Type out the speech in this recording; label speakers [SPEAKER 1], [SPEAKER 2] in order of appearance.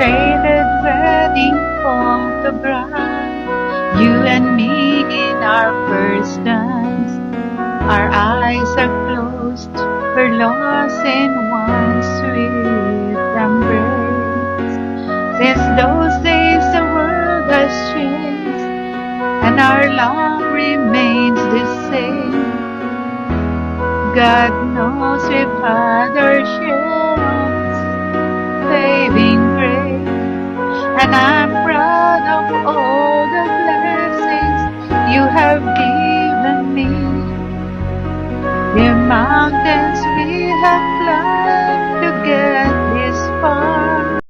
[SPEAKER 1] Faded wedding photograph, you and me in our first dance. Our eyes are closed, we're lost in one sweet embrace. Since those days the world has changed, and our love remains the same. God knows we've had our share of saving grace, and I'm proud of all the blessings you have given me. The mountains we have